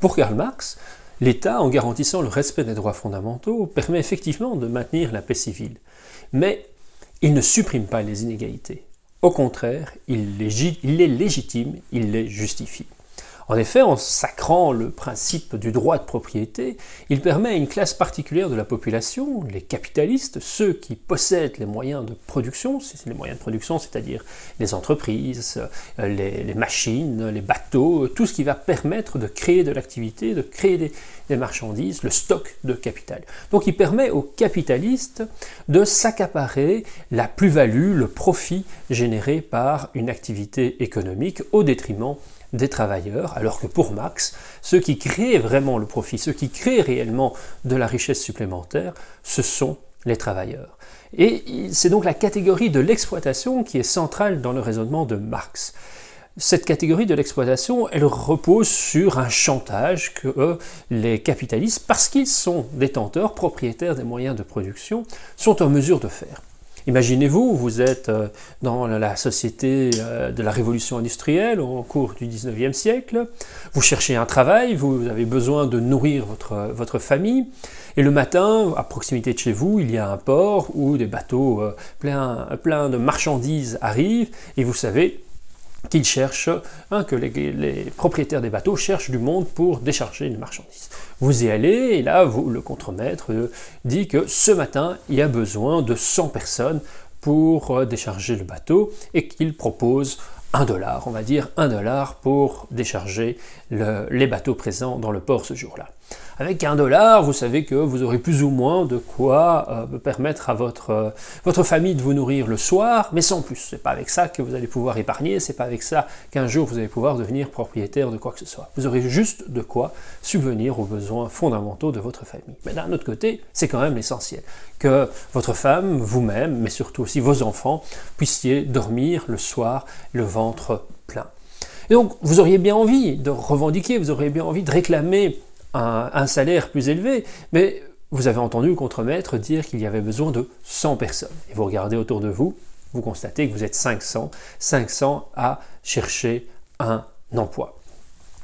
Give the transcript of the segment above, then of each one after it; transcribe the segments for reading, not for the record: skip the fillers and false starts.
Pour Karl Marx, l'État, en garantissant le respect des droits fondamentaux, permet effectivement de maintenir la paix civile. Mais il ne supprime pas les inégalités. Au contraire, il les légitime, il les justifie. En effet, en sacrant le principe du droit de propriété, il permet à une classe particulière de la population, les capitalistes, ceux qui possèdent les moyens de production, c'est-à-dire les entreprises, les machines, les bateaux, tout ce qui va permettre de créer de l'activité, de créer des marchandises, le stock de capital. Donc il permet aux capitalistes de s'accaparer la plus-value, le profit généré par une activité économique au détriment des travailleurs, alors que pour Marx, ceux qui créent vraiment le profit, ceux qui créent réellement de la richesse supplémentaire, ce sont les travailleurs. Et c'est donc la catégorie de l'exploitation qui est centrale dans le raisonnement de Marx. Cette catégorie de l'exploitation, elle repose sur un chantage que les capitalistes, parce qu'ils sont détenteurs, propriétaires des moyens de production, sont en mesure de faire. Imaginez-vous, vous êtes dans la société de la révolution industrielle au cours du 19e siècle, vous cherchez un travail, vous avez besoin de nourrir votre famille, et le matin, à proximité de chez vous, il y a un port où des bateaux pleins de marchandises arrivent, et vous savez qu'ils cherchent, que les propriétaires des bateaux cherchent du monde pour décharger les marchandises. Vous y allez, et là, le contremaître dit que ce matin, il y a besoin de 100 personnes pour décharger le bateau, et qu'il propose $1, on va dire $1 pour décharger les bateaux présents dans le port ce jour-là. Avec $1, vous savez que vous aurez plus ou moins de quoi permettre à votre famille de vous nourrir le soir, mais sans plus. C'est pas avec ça que vous allez pouvoir épargner, c'est pas avec ça qu'un jour vous allez pouvoir devenir propriétaire de quoi que ce soit. Vous aurez juste de quoi subvenir aux besoins fondamentaux de votre famille. Mais d'un autre côté, c'est quand même l'essentiel, que votre femme, vous-même, mais surtout aussi vos enfants, puissiez dormir le soir le ventre plein. Et donc, vous auriez bien envie de revendiquer, vous auriez bien envie de réclamer un salaire plus élevé, mais vous avez entendu le contremaître dire qu'il y avait besoin de 100 personnes. Et vous regardez autour de vous, vous constatez que vous êtes 500 à chercher un emploi.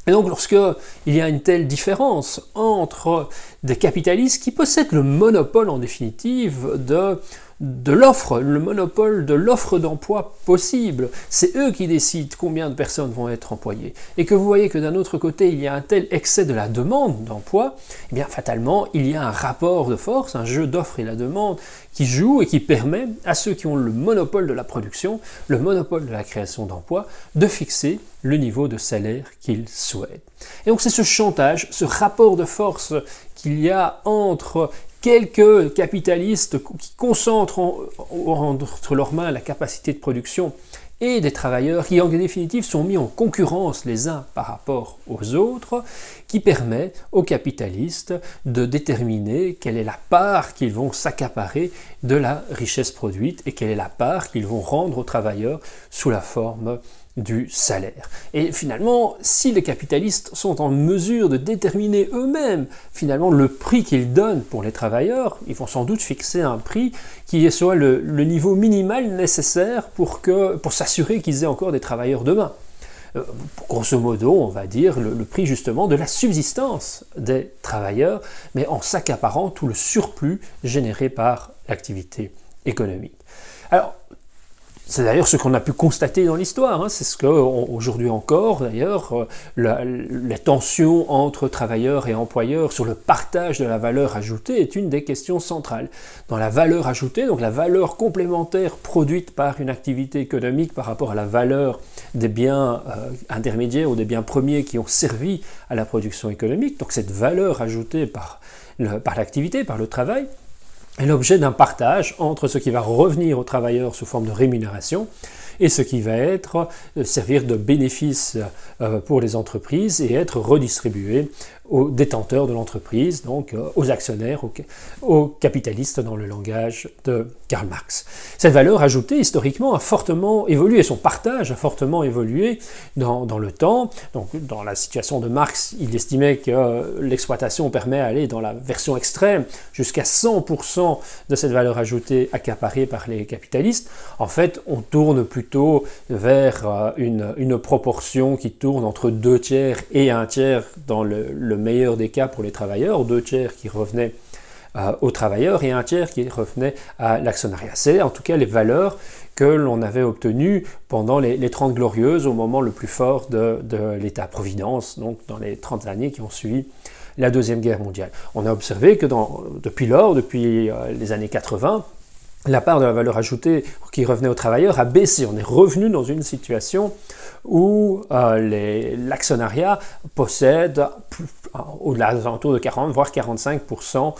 Et donc, lorsqu'il y a une telle différence entre des capitalistes qui possèdent le monopole, en définitive, de l'offre, le monopole de l'offre d'emploi possible, c'est eux qui décident combien de personnes vont être employées, et que vous voyez que d'un autre côté, il y a un tel excès de la demande d'emploi, eh bien fatalement, il y a un rapport de force, un jeu d'offre et la demande qui joue et qui permet à ceux qui ont le monopole de la production, le monopole de la création d'emplois, de fixer le niveau de salaire qu'ils souhaitent. Et donc c'est ce chantage, ce rapport de force qu'il y a entre quelques capitalistes qui concentrent entre leurs mains la capacité de production et des travailleurs qui en définitive sont mis en concurrence les uns par rapport aux autres, qui permet aux capitalistes de déterminer quelle est la part qu'ils vont s'accaparer de la richesse produite et quelle est la part qu'ils vont rendre aux travailleurs sous la forme du salaire. Et finalement, si les capitalistes sont en mesure de déterminer eux-mêmes finalement le prix qu'ils donnent pour les travailleurs, ils vont sans doute fixer un prix qui soit le niveau minimal nécessaire pour s'assurer qu'ils aient encore des travailleurs demain. Grosso modo, on va dire le prix justement de la subsistance des travailleurs, mais en s'accaparant tout le surplus généré par l'activité économique. Alors, c'est d'ailleurs ce qu'on a pu constater dans l'histoire, c'est ce qu'aujourd'hui encore, d'ailleurs, la tension entre travailleurs et employeurs sur le partage de la valeur ajoutée est une des questions centrales. Dans la valeur ajoutée, donc la valeur complémentaire produite par une activité économique par rapport à la valeur des biens intermédiaires ou des biens premiers qui ont servi à la production économique, donc cette valeur ajoutée par l'activité, par le travail, est l'objet d'un partage entre ce qui va revenir aux travailleurs sous forme de rémunération et ce qui va servir de bénéfice pour les entreprises et être redistribué aux détenteurs de l'entreprise, donc aux actionnaires, aux capitalistes dans le langage de Karl Marx. Cette valeur ajoutée, historiquement, a fortement évolué, son partage a fortement évolué dans le temps. Donc, dans la situation de Marx, il estimait que l'exploitation permet d'aller dans la version extrême jusqu'à 100% de cette valeur ajoutée accaparée par les capitalistes. En fait, on tourne plutôt vers une proportion qui tourne entre 2 tiers et 1 tiers dans le meilleur des cas pour les travailleurs, 2 tiers qui revenaient aux travailleurs et 1 tiers qui revenait à l'actionnariat. C'est en tout cas les valeurs que l'on avait obtenues pendant les 30 glorieuses, au moment le plus fort de l'État-providence, donc dans les 30 années qui ont suivi la Deuxième Guerre mondiale. On a observé que depuis lors, depuis les années 80, la part de la valeur ajoutée qui revenait aux travailleurs a baissé. On est revenu dans une situation où l'actionnariat possède au-delà des alentours de 40 voire 45%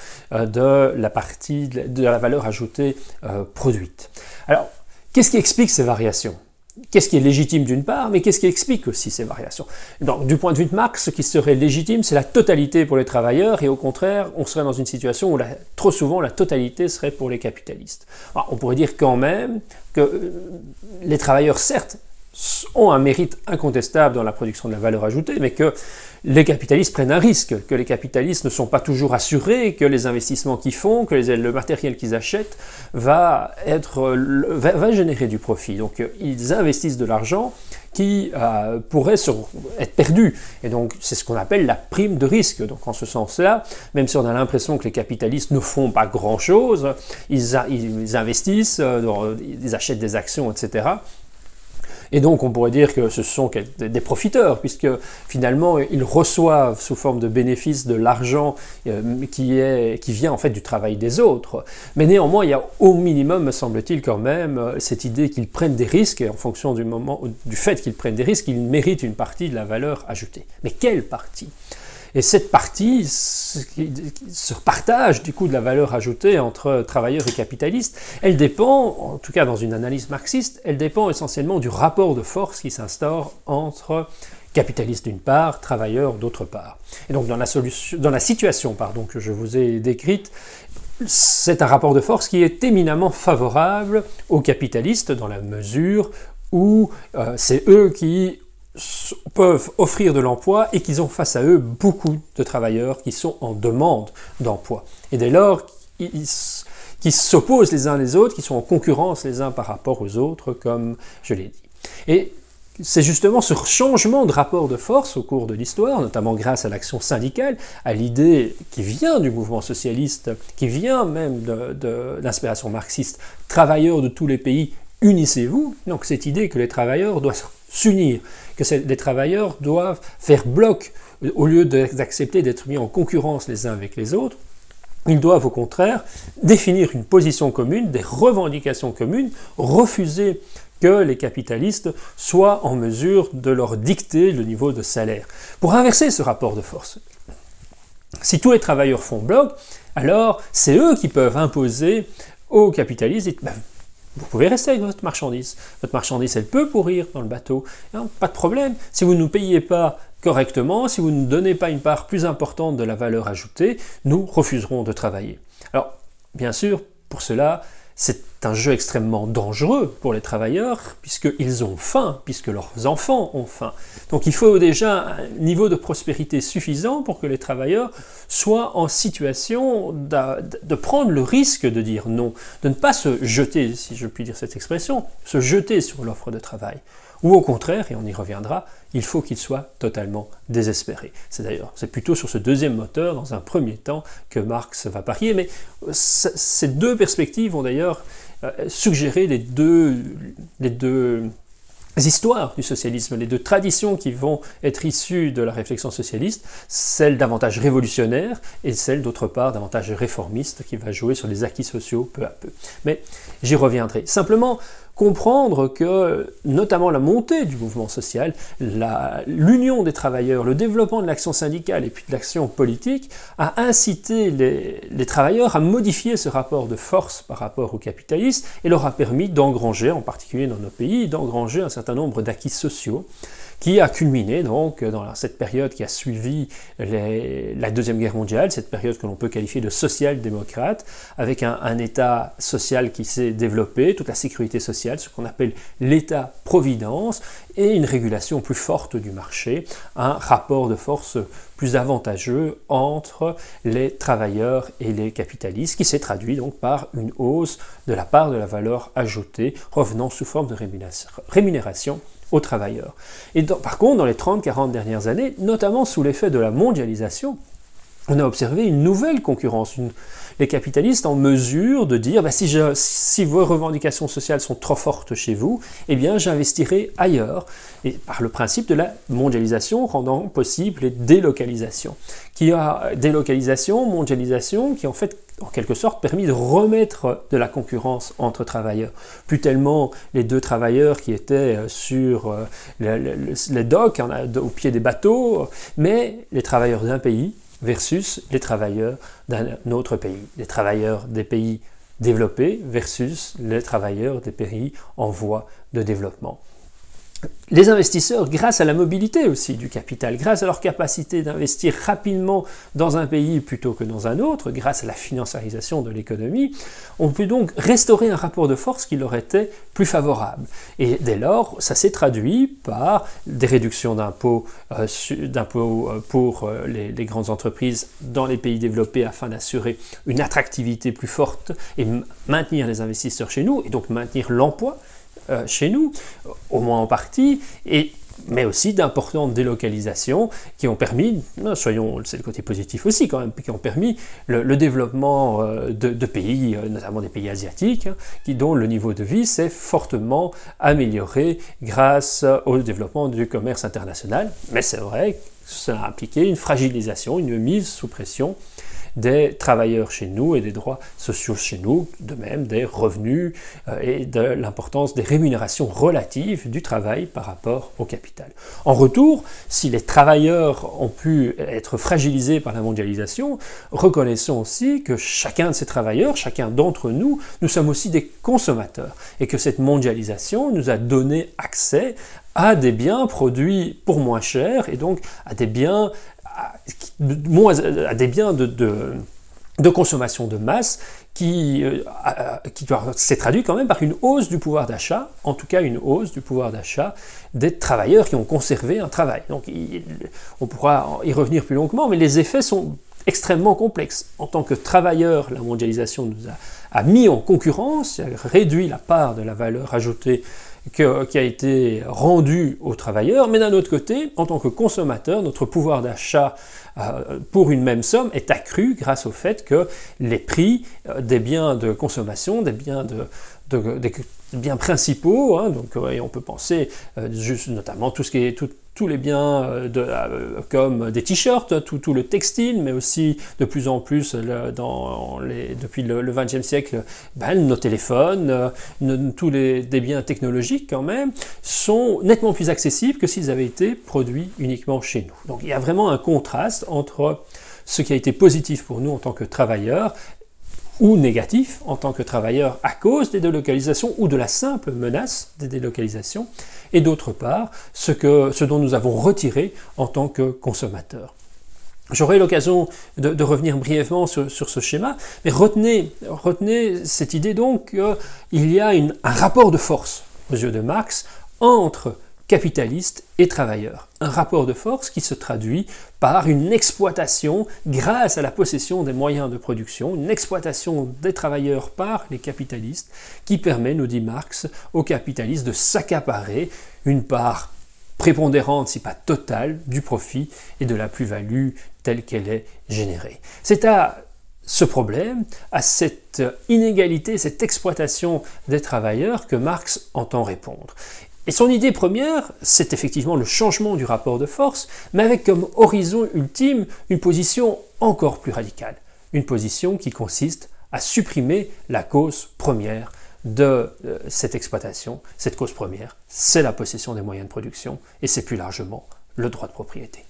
de la partie de la valeur ajoutée produite. Alors, qu'est-ce qui explique ces variations ? Qu'est-ce qui est légitime d'une part, mais qu'est-ce qui explique aussi ces variations? Donc, du point de vue de Marx, ce qui serait légitime, c'est la totalité pour les travailleurs, et au contraire, on serait dans une situation où trop souvent la totalité serait pour les capitalistes. Alors, on pourrait dire quand même que les travailleurs, certes, ont un mérite incontestable dans la production de la valeur ajoutée, mais que les capitalistes prennent un risque, que les capitalistes ne sont pas toujours assurés, que les investissements qu'ils font, que le matériel qu'ils achètent va générer du profit. Donc ils investissent de l'argent qui pourrait être perdu. Et donc c'est ce qu'on appelle la prime de risque. Donc en ce sens-là, même si on a l'impression que les capitalistes ne font pas grand-chose, ils investissent, ils achètent des actions, etc. Et donc on pourrait dire que ce sont des profiteurs, puisque finalement ils reçoivent sous forme de bénéfices de l'argent qui vient en fait du travail des autres. Mais néanmoins, il y a au minimum, me semble-t-il quand même, cette idée qu'ils prennent des risques, et en fonction du fait qu'ils prennent des risques, ils méritent une partie de la valeur ajoutée. Mais quelle partie ? Et cette partie, ce partage du coup de la valeur ajoutée entre travailleurs et capitalistes, elle dépend, en tout cas dans une analyse marxiste, elle dépend essentiellement du rapport de force qui s'instaure entre capitalistes d'une part, travailleurs d'autre part. Et donc dans la situation que je vous ai décrite, c'est un rapport de force qui est éminemment favorable aux capitalistes dans la mesure où c'est eux qui peuvent offrir de l'emploi et qu'ils ont face à eux beaucoup de travailleurs qui sont en demande d'emploi. Et dès lors, qui s'opposent les uns les autres, qui sont en concurrence les uns par rapport aux autres, comme je l'ai dit. Et c'est justement ce changement de rapport de force au cours de l'histoire, notamment grâce à l'action syndicale, à l'idée qui vient du mouvement socialiste, qui vient même de l'inspiration marxiste, travailleurs de tous les pays, unissez-vous. Donc cette idée que les travailleurs doivent s'unir, que les travailleurs doivent faire bloc au lieu d'accepter d'être mis en concurrence les uns avec les autres. Ils doivent au contraire définir une position commune, des revendications communes, refuser que les capitalistes soient en mesure de leur dicter le niveau de salaire. Pour inverser ce rapport de force, si tous les travailleurs font bloc, alors c'est eux qui peuvent imposer aux capitalistes, vous pouvez rester avec votre marchandise. Votre marchandise, elle peut pourrir dans le bateau. Non, pas de problème. Si vous ne nous payez pas correctement, si vous ne donnez pas une part plus importante de la valeur ajoutée, nous refuserons de travailler. Alors, bien sûr, pour cela, c'est un jeu extrêmement dangereux pour les travailleurs, puisqu'ils ont faim, puisque leurs enfants ont faim. Donc il faut déjà un niveau de prospérité suffisant pour que les travailleurs soient en situation de prendre le risque de dire non, de ne pas se jeter, si je puis dire cette expression, se jeter sur l'offre de travail. Ou au contraire, et on y reviendra, il faut qu'ils soient totalement désespérés. C'est plutôt sur ce deuxième moteur, dans un premier temps, que Marx va parier, mais ces deux perspectives vont d'ailleurs suggérer les deux histoires du socialisme, les deux traditions qui vont être issues de la réflexion socialiste, celle davantage révolutionnaire et celle d'autre part davantage réformiste qui va jouer sur les acquis sociaux peu à peu. Mais j'y reviendrai. Simplement, comprendre que, notamment la montée du mouvement social, l'union des travailleurs, le développement de l'action syndicale et puis de l'action politique a incité les travailleurs à modifier ce rapport de force par rapport aux capitalistes et leur a permis d'engranger, en particulier dans nos pays, d'engranger un certain nombre d'acquis sociaux qui a culminé donc dans cette période qui a suivi la Deuxième Guerre mondiale, cette période que l'on peut qualifier de social-démocrate, avec un État social qui s'est développé, toute la sécurité sociale, ce qu'on appelle l'État-providence, et une régulation plus forte du marché, un rapport de force plus avantageux entre les travailleurs et les capitalistes, qui s'est traduit donc par une hausse de la part de la valeur ajoutée revenant sous forme de rémunération aux travailleurs. Et par contre, dans les 30-40 dernières années, notamment sous l'effet de la mondialisation, on a observé une nouvelle concurrence, les capitalistes en mesure de dire si vos revendications sociales sont trop fortes chez vous, eh bien j'investirai ailleurs, et par le principe de la mondialisation rendant possible les délocalisations. Mondialisation, qui en fait en quelque sorte permis de remettre de la concurrence entre travailleurs. Plus tellement les deux travailleurs qui étaient sur les docks, au pied des bateaux, mais les travailleurs d'un pays versus les travailleurs d'un autre pays. Les travailleurs des pays développés versus les travailleurs des pays en voie de développement. Les investisseurs, grâce à la mobilité aussi du capital, grâce à leur capacité d'investir rapidement dans un pays plutôt que dans un autre, grâce à la financiarisation de l'économie, ont pu donc restaurer un rapport de force qui leur était plus favorable. Et dès lors, ça s'est traduit par des réductions d'impôts pour les grandes entreprises dans les pays développés afin d'assurer une attractivité plus forte et maintenir les investisseurs chez nous, et donc maintenir l'emploi chez nous, au moins en partie, mais aussi d'importantes délocalisations qui ont permis, c'est le côté positif aussi quand même, qui ont permis le développement de pays, notamment des pays asiatiques, dont le niveau de vie s'est fortement amélioré grâce au développement du commerce international. Mais c'est vrai que ça a impliqué une fragilisation, une mise sous pression des travailleurs chez nous et des droits sociaux chez nous, de même des revenus et de l'importance des rémunérations relatives du travail par rapport au capital. En retour, si les travailleurs ont pu être fragilisés par la mondialisation, reconnaissons aussi que chacun de ces travailleurs, chacun d'entre nous, nous sommes aussi des consommateurs et que cette mondialisation nous a donné accès à des biens produits pour moins cher et donc à des biens de consommation de masse qui s'est traduit quand même par une hausse du pouvoir d'achat, en tout cas une hausse du pouvoir d'achat des travailleurs qui ont conservé un travail. Donc on pourra y revenir plus longuement, mais les effets sont extrêmement complexes. En tant que travailleurs, la mondialisation nous a mis en concurrence, a réduit la part de la valeur ajoutée qui a été rendu aux travailleurs, mais d'un autre côté, en tant que consommateur, notre pouvoir d'achat pour une même somme est accru grâce au fait que les prix des biens de consommation, des biens biens principaux, donc on peut penser juste notamment tous les biens comme des t-shirts, tout le textile, mais aussi de plus en plus depuis le XXe siècle, nos téléphones, des biens technologiques quand même, sont nettement plus accessibles que s'ils avaient été produits uniquement chez nous. Donc il y a vraiment un contraste entre ce qui a été positif pour nous en tant que travailleurs ou négatif en tant que travailleurs à cause des délocalisations ou de la simple menace des délocalisations, et d'autre part, ce dont nous avons retiré en tant que consommateurs. J'aurai l'occasion de revenir brièvement sur ce schéma, mais retenez cette idée donc qu'il y a un rapport de force, aux yeux de Marx, entre capitalistes et travailleurs. Un rapport de force qui se traduit par une exploitation grâce à la possession des moyens de production, une exploitation des travailleurs par les capitalistes qui permet, nous dit Marx, aux capitalistes de s'accaparer une part prépondérante, si pas totale, du profit et de la plus-value telle qu'elle est générée. C'est à ce problème, à cette inégalité, cette exploitation des travailleurs que Marx entend répondre. Et son idée première, c'est effectivement le changement du rapport de force, mais avec comme horizon ultime une position encore plus radicale. Une position qui consiste à supprimer la cause première de cette exploitation. Cette cause première, c'est la possession des moyens de production et c'est plus largement le droit de propriété.